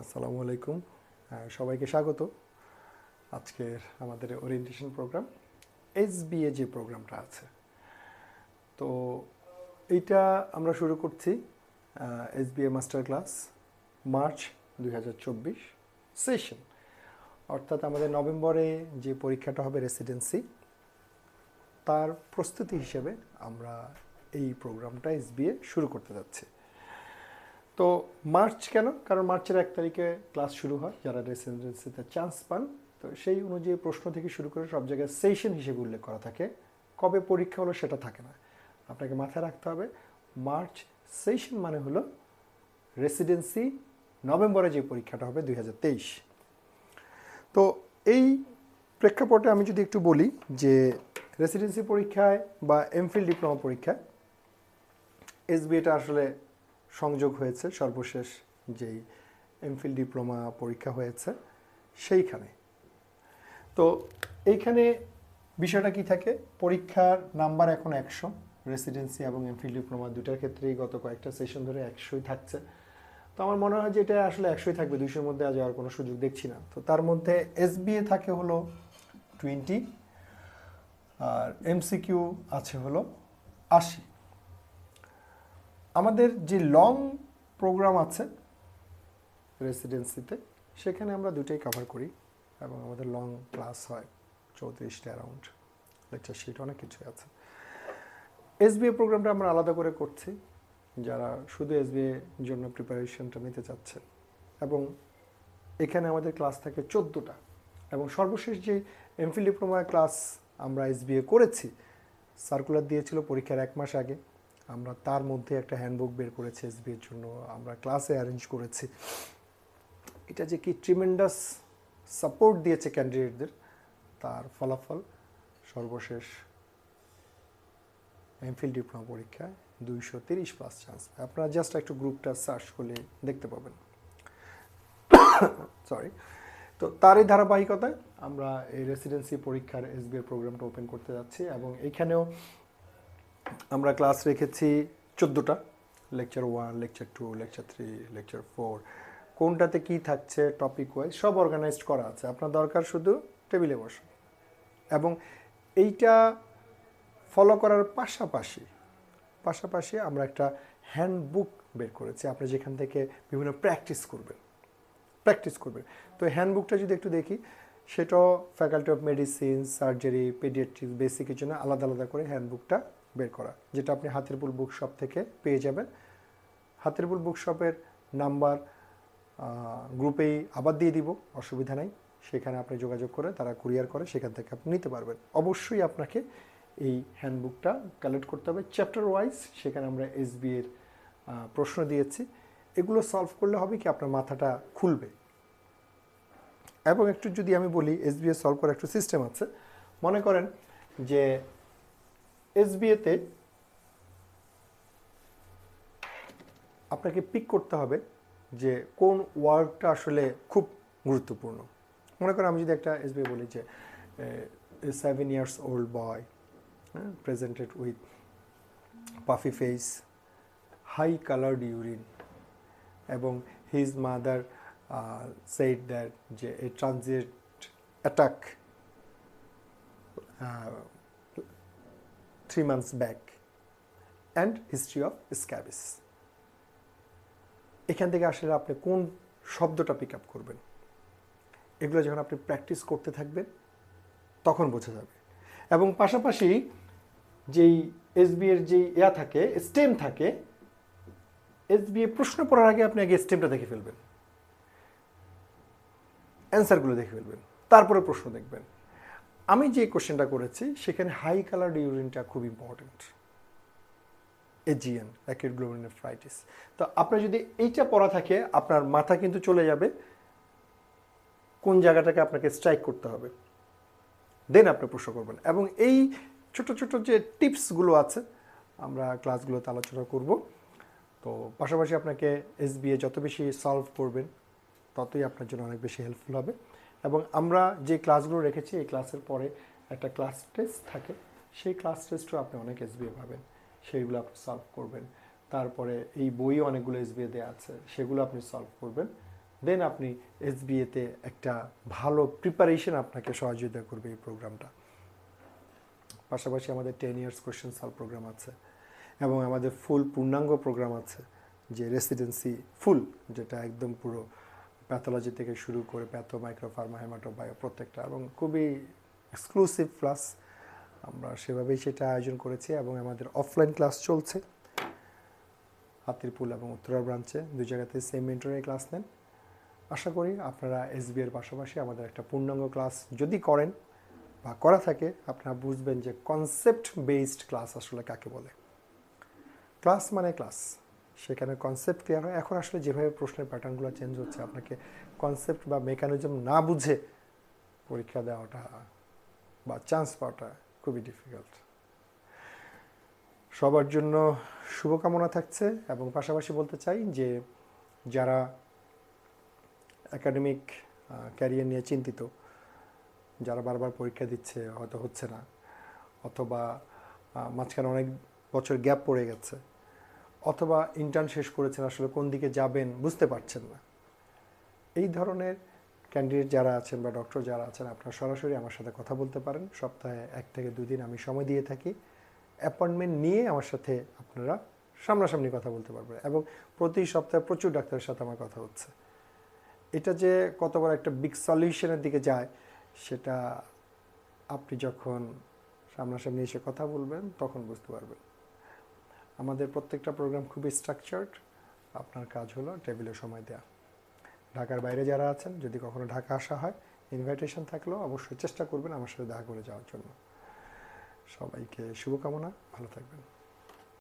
আসসালামু আলাইকুম। সবাইকে স্বাগত আজকের আমাদের ওরিয়েন্টেশন প্রোগ্রাম এসবিএ যে প্রোগ্রামটা আছে। তো এইটা আমরা শুরু করছি SBA master class March 2024 session, অর্থাৎ আমাদের নভেম্বরে যে পরীক্ষাটা হবে রেসিডেন্সি, তার প্রস্তুতি হিসেবে আমরা এই প্রোগ্রামটা এসবিএ শুরু করতে যাচ্ছি। তো মার্চ কেন? কারণ মার্চের 1 তারিখে ক্লাস শুরু হয়, যারা রেসিডেন্সিতে চান্স পান। তো সেই অনুযায়ী প্রশ্ন থেকে শুরু করে সব জায়গায় সেশন হিসেবে উল্লেখ করা থাকে, কবে পরীক্ষা হলো সেটা থাকে না। আপনাকে মাথায় রাখতে হবে মার্চ সেশন মানে হলো রেসিডেন্সি নভেম্বরে যে পরীক্ষাটা হবে 2023। তো এই প্রেক্ষাপটে আমি যদি একটু বলি যে রেসিডেন্সি পরীক্ষায় বা এমফিল ডিপ্লোমা পরীক্ষায় এসবিএটা আসলে সংযোগ হয়েছে সর্বশেষ যেই এমফিল ডিপ্লোমা পরীক্ষা হয়েছে সেইখানে। তো এইখানে বিষয়টা কি থাকে, পরীক্ষার নাম্বার এখন 100, রেসিডেন্সি এবং এমফিল ডিপ্লোমা দুটার ক্ষেত্রেই গত কয়েকটা সেশন ধরে 100ই থাকছে। তো আমার মনে হয় যে এটা আসলে 100ই থাকবে, 200-র মধ্যে আজ যাওয়ার কোনো সুযোগ দেখছি না। তো তার মধ্যে এসবিএ থাকে হলো 20 আর এমসিকিউ আছে হলো 80। আমাদের যে লং প্রোগ্রাম আছে রেসিডেন্সিতে, সেখানে আমরা দুটোই কভার করি এবং আমাদের লং ক্লাস হয় 34টা অ্যারাউন্ড, লেকচার শিট অনেক কিছু আছে। এসবিএ প্রোগ্রামটা আমরা আলাদা করে করছি যারা শুধু এসবিএ জন্য প্রিপারেশনটা নিতে চাচ্ছে, এবং এখানে আমাদের ক্লাস থাকে 14টা, এবং সর্বশেষ যে এমফিল ডিপ্লোমা ক্লাস আমরা এসবিএ করেছি, সার্কুলার দিয়েছিল পরীক্ষার 1 মাস আগে। আমরা তার মধ্যে একটা হ্যান্ডবুক বের করেছি এসবিএর জন্য, আমরা ক্লাসে অ্যারেঞ্জ করেছি। এটা যে কি ট্রিমেন্ডাস সাপোর্ট দিয়েছে ক্যান্ডিডেটদের, তার ফলাফল সর্বশেষ এমফিল ডিপ্লোমা পরীক্ষায় 230+ চান্স। আপনারা জাস্ট একটু গ্রুপটা সার্চ করলে দেখতে পাবেন। সরি। তো তারই ধারাবাহিকতায় আমরা এই রেসিডেন্সি পরীক্ষার এসবিএ প্রোগ্রামটা ওপেন করতে যাচ্ছি, এবং এইখানেও আমরা ক্লাস রেখেছি 14টা, লেকচার 1, লেকচার 2, লেকচার 3, লেকচার 4, কোনটাতে কি থাকছে টপিক ওয়াইজ সব অর্গানাইজড করা আছে। আপনার দরকার শুধু টেবিলে বসা, এবং এইটা ফলো করার পাশাপাশি আমরা একটা হ্যান্ডবুক বের করেছি, আপনি যেখান থেকে বিভিন্ন প্র্যাকটিস করবেন। তো হ্যান্ডবুকটা যদি একটু দেখি, সেটাও faculty of medicine, surgery, paediatrics, বেসিকের জন্য আলাদা আলাদা করে হ্যান্ডবুকটা বের করা, যেটা আপনি হাতেরপুল বুক শপ থেকে পেয়ে যাবেন। হাতেরপুল বুক শপের নাম্বার গ্রুপেই আবার দিয়ে দিব, অসুবিধা নাই। সেখানে আপনি যোগাযোগ করে, তারা কুরিয়ার করে, সেখান থেকে আপনি নিতে পারবেন। অবশ্যই আপনাকে এই হ্যান্ডবুকটা কালেক্ট করতে হবে চ্যাপ্টার ওয়াইজ। সেখানে আমরা এসবি এর প্রশ্ন দিয়েছি, এগুলো সলভ করলে হবে কি আপনার মাথাটা খুলবে। এবং একটু যদি আমি বলি এসবিএ সলভ করার একটু সিস্টেম আছে। মনে করেন যে এসবিএতে আপনাকে পিক করতে হবে যে কোন ওয়ার্ডটা আসলে খুব গুরুত্বপূর্ণ। মনে করেন আমি যদি একটা এসবিএ বলি যে 7 years old boy presented with puffy face, high colored urine, এবং his mother said that যে a transient attack 3 months back and history of scabies। এখান থেকে আসলে আপনি কোন শব্দটা পিক আপ করবেন, এগুলো যখন আপনি প্র্যাকটিস করতে থাকবেন তখন বোঝা যাবে। এবং পাশাপাশি যেই এসবিএর যেই থাকে, স্টেম থাকে, এসবিএ প্রশ্ন পড়ার আগে আপনি আগে স্টেমটা দেখে ফেলবেন, অ্যান্সারগুলো দেখে ফেলবেন, তারপরে প্রশ্ন দেখবেন। আমি যে কোশ্চেনটা করেছি সেখানে হাই কালার ইউরিনটা খুব ইম্পর্টেন্ট, এজিএন, অ্যাকিউট গ্লোমেরুলোনেফ্রাইটিস। তো আপনার যদি এইটা পড়া থাকে, আপনার মাথা কিন্তু চলে যাবে কোন জায়গাটাকে আপনাকে স্ট্রাইক করতে হবে, দেন আপনি প্রশ্ন করবেন। এবং এই ছোট ছোট যে টিপসগুলো আছে আমরা ক্লাসগুলোতে আলোচনা করব। তো পাশাপাশি আপনাকে এসবিএ যত বেশি সলভ করবেন ততই আপনার জন্য অনেক বেশি হেল্পফুল হবে। এবং আমরা যে ক্লাসগুলো রেখেছি, এই ক্লাসের পরে একটা ক্লাস টেস্ট থাকে, সেই ক্লাস টেস্টও আপনি অনেক এসবিএ পাবেন, সেইগুলো আপনি সলভ করবেন। তারপরে এই বইয়ে অনেকগুলো এসবিএ দেওয়া আছে, সেগুলো আপনি সলভ করবেন। দেন আপনি এসবিএতে একটা ভালো প্রিপারেশন আপনাকে সহযোগিতা করবে এই প্রোগ্রামটা। পাশাপাশি আমাদের 10 ইয়ার্স কোয়েশ্চেন সলভ প্রোগ্রাম আছে এবং আমাদের ফুল পূর্ণাঙ্গ প্রোগ্রাম আছে যে রেসিডেন্সি ফুল, যেটা একদম পুরো প্যাথোলজি থেকে শুরু করে প্যাথো, মাইক্রো, ফার্মা, হেমাটোবায়ো প্রত্যেকটা, এবং খুবই এক্সক্লুসিভ ক্লাস আমরা সেভাবেই সেটা আয়োজন করেছি। এবং আমাদের অফলাইন ক্লাস চলছে হাতিরপুল এবং উত্তরা ব্রাঞ্চে, দুই জায়গাতে সেম মেন্টরে ক্লাস নেন। আশা করি আপনারা এসবি এর পাশাপাশি আমাদের একটা পূর্ণাঙ্গ ক্লাস যদি করেন বা করা থাকে, আপনারা বুঝবেন যে কনসেপ্ট বেসড ক্লাস আসলে কাকে বলে। ক্লাস মানে ক্লাস, সেখানে কনসেপ্ট ক্লিয়ার হয়। এখন আসলে যেভাবে প্রশ্নের প্যাটার্নগুলো চেঞ্জ হচ্ছে, আপনাকে কনসেপ্ট বা মেকানিজম না বুঝে পরীক্ষা দেওয়াটা বা চান্স পাওয়াটা খুবই ডিফিকাল্ট। সবার জন্য শুভকামনা থাকছে। এবং পাশাপাশি বলতে চাই যে যারা একাডেমিক ক্যারিয়ার নিয়ে চিন্তিত, যারা বারবার পরীক্ষা দিচ্ছে হয়তো হচ্ছে না, অথবা মাঝখানে অনেক বছর গ্যাপ পড়ে গেছে, অথবা ইন্টার্ন শেষ করেছেন আসলে কোন দিকে যাবেন বুঝতে পারছেন না, এই ধরনের ক্যান্ডিডেট যারা আছেন বা ডক্টর যারা আছেন, আপনারা সরাসরি আমার সাথে কথা বলতে পারেন। সপ্তাহে 1 থেকে 2 দিন আমি সময় দিয়ে থাকি। অ্যাপয়েন্টমেন্ট নিয়ে আমার সাথে আপনারা সামনাসামনি কথা বলতে পারবেন। এবং প্রতি সপ্তাহে প্রচুর ডাক্তারের সাথে আমার কথা হচ্ছে। এটা যে কত বড় একটা বিগ সলিউশনের দিকে যায়, সেটা আপনি যখন সামনাসামনি এসে কথা বলবেন তখন বুঝতে পারবেন। আমাদের প্রত্যেকটা প্রোগ্রাম খুবই স্ট্রাকচার্ড। আপনার কাজ হলো টেবিলে সময় দেওয়া। ঢাকার বাইরে যারা আছেন, যদি কখনো ঢাকা আসা হয়, ইনভাইটেশন থাকলেও অবশ্যই চেষ্টা করবেন আমার সাথে দেখা করে যাওয়ার জন্য। সবাইকে শুভকামনা, ভালো থাকবেন।